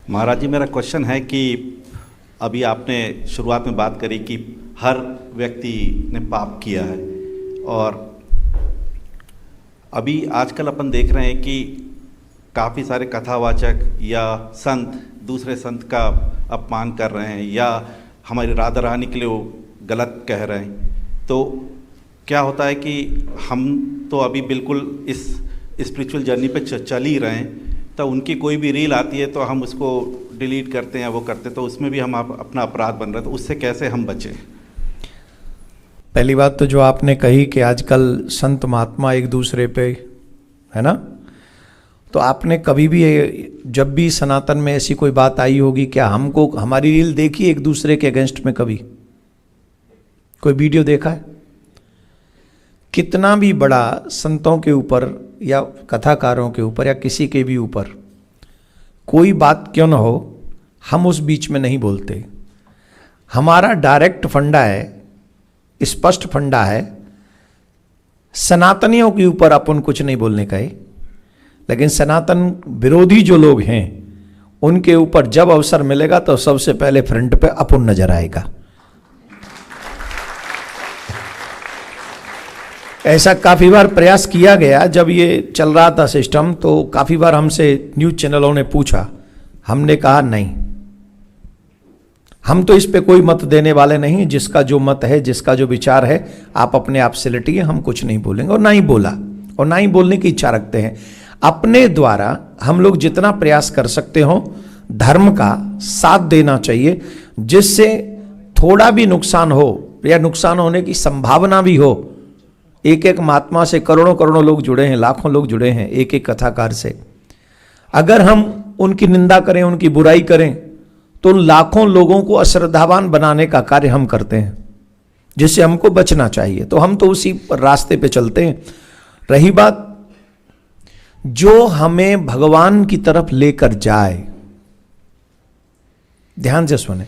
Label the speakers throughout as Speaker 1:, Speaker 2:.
Speaker 1: महाराज जी, मेरा क्वेश्चन है कि अभी आपने शुरुआत में बात करी कि हर व्यक्ति ने पाप किया है, और अभी आजकल अपन देख रहे हैं कि काफ़ी सारे कथावाचक या संत दूसरे संत का अपमान कर रहे हैं या हमारी राधा रानी के लिए वो गलत कह रहे हैं। तो क्या होता है कि हम तो अभी बिल्कुल इस स्पिरिचुअल जर्नी पे चल ही रहे हैं, तो उनकी कोई भी रील आती है तो हम उसको डिलीट करते हैं, वो करते हैं, तो उसमें भी हम अपना अपराध बन रहे हैं। तो उससे कैसे हम बचें?
Speaker 2: पहली बात तो जो आपने कही कि आजकल संत महात्मा एक दूसरे पे, है ना, तो आपने कभी भी जब भी सनातन में ऐसी कोई बात आई होगी, क्या हमको हमारी रील देखी एक दूसरे के अगेंस्ट में? कभी कोई वीडियो देखा है? कितना भी बड़ा संतों के ऊपर या कथाकारों के ऊपर या किसी के भी ऊपर कोई बात क्यों ना हो, हम उस बीच में नहीं बोलते। हमारा डायरेक्ट फंडा है, स्पष्ट फंडा है, सनातनियों के ऊपर अपन कुछ नहीं बोलने का है, लेकिन सनातन विरोधी जो लोग हैं उनके ऊपर जब अवसर मिलेगा तो सबसे पहले फ्रंट पे अपन नजर आएगा। ऐसा काफ़ी बार प्रयास किया गया। जब ये चल रहा था सिस्टम तो काफ़ी बार हमसे न्यूज़ चैनलों ने पूछा, हमने कहा नहीं, हम तो इस पे कोई मत देने वाले नहीं। जिसका जो मत है, जिसका जो विचार है, आप अपने आप से लटिए, हम कुछ नहीं बोलेंगे। और ना ही बोला और ना ही बोलने की इच्छा रखते हैं। अपने द्वारा हम लोग जितना प्रयास कर सकते हो धर्म का साथ देना चाहिए, जिससे थोड़ा भी नुकसान हो या नुकसान होने की संभावना भी हो। एक एक महात्मा से करोड़ों करोड़ों लोग जुड़े हैं, लाखों लोग जुड़े हैं एक एक कथाकार से। अगर हम उनकी निंदा करें, उनकी बुराई करें, तो उन लाखों लोगों को अश्रद्धावान बनाने का कार्य हम करते हैं, जिससे हमको बचना चाहिए। तो हम तो उसी रास्ते पे चलते हैं। रही बात जो हमें भगवान की तरफ लेकर जाए, ध्यान से सुने,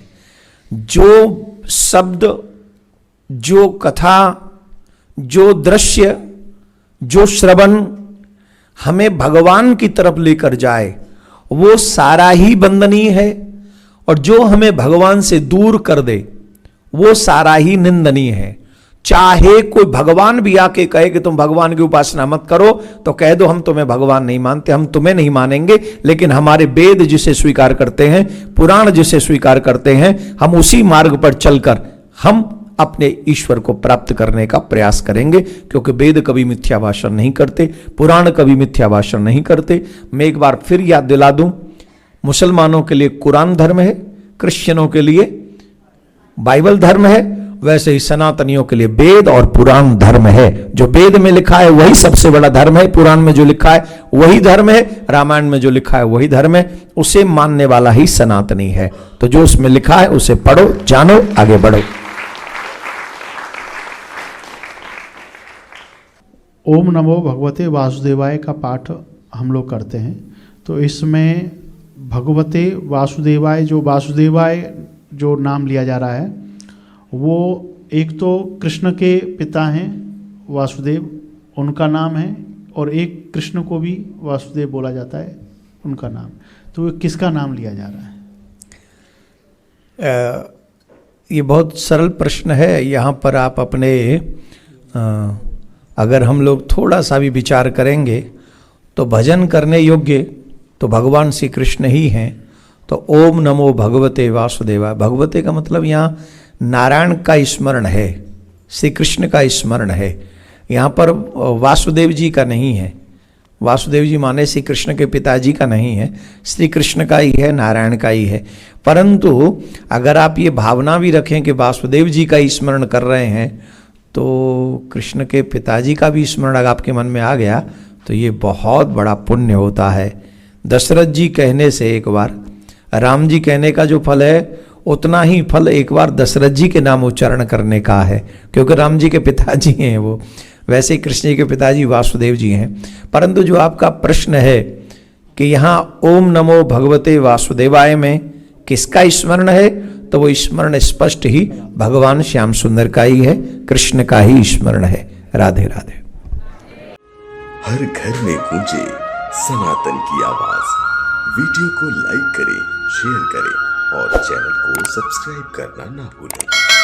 Speaker 2: जो शब्द, जो कथा, जो दृश्य, जो श्रवण हमें भगवान की तरफ लेकर जाए, वो सारा ही वंदनीय है। और जो हमें भगवान से दूर कर दे, वो सारा ही निंदनीय है। चाहे कोई भगवान भी आके कहे कि तुम भगवान की उपासना मत करो, तो कह दो हम तुम्हें भगवान नहीं मानते, हम तुम्हें नहीं मानेंगे, लेकिन हमारे वेद जिसे स्वीकार करते हैं, पुराण जिसे स्वीकार करते हैं, हम उसी मार्ग पर चलकर हम अपने ईश्वर को प्राप्त करने का प्रयास करेंगे। क्योंकि वेद कभी मिथ्या भाषण नहीं करते, पुराण कभी मिथ्या भाषण नहीं करते। मैं एक बार फिर याद दिला दूं, मुसलमानों के लिए कुरान धर्म है, क्रिश्चियनों के लिए बाइबल धर्म है, वैसे ही सनातनियों के लिए वेद और पुराण धर्म है। जो वेद में लिखा है वही सबसे बड़ा धर्म है, पुराण में जो लिखा है वही धर्म है, रामायण में जो लिखा है वही धर्म है। उसे मानने वाला ही सनातनी है। तो जो उसमें लिखा है उसे पढ़ो, जानो, आगे बढ़ो।
Speaker 3: ओम नमो भगवते वासुदेवाय का पाठ हम लोग करते हैं। तो इसमें भगवते वासुदेवाय, जो वासुदेवाय जो नाम लिया जा रहा है, वो एक तो कृष्ण के पिता हैं वासुदेव, उनका नाम है, और एक कृष्ण को भी वासुदेव बोला जाता है, उनका नाम। तो किसका नाम लिया जा रहा है?
Speaker 2: ये बहुत सरल प्रश्न है। यहाँ पर आप अपने अगर हम लोग थोड़ा सा भी विचार करेंगे तो भजन करने योग्य तो भगवान श्री कृष्ण ही हैं। तो ओम नमो भगवते वासुदेवाय, भगवते का मतलब यहाँ नारायण का स्मरण है, श्री कृष्ण का स्मरण है। यहाँ पर वासुदेव जी का नहीं है। वासुदेव जी माने श्री कृष्ण के पिताजी का नहीं है, श्री कृष्ण का ही है, नारायण का ही है। परंतु अगर आप ये भावना भी रखें कि वासुदेव जी का स्मरण कर रहे हैं, तो कृष्ण के पिताजी का भी स्मरण अगर आपके मन में आ गया तो ये बहुत बड़ा पुण्य होता है। दशरथ जी कहने से एक बार, राम जी कहने का जो फल है उतना ही फल एक बार दशरथ जी के नाम उच्चारण करने का है, क्योंकि राम जी के पिताजी हैं वो। वैसे ही कृष्ण जी के पिताजी वासुदेव जी हैं। परंतु जो आपका प्रश्न है कि यहाँ ओम नमो भगवते वासुदेवाय में किसका स्मरण है, तो वो स्मरण स्पष्ट ही भगवान श्याम सुंदर का ही है, कृष्ण का ही स्मरण है। राधे राधे।
Speaker 4: हर घर में गूंजे सनातन की आवाज। वीडियो को लाइक करें, शेयर करें और चैनल को सब्सक्राइब करना ना भूलें।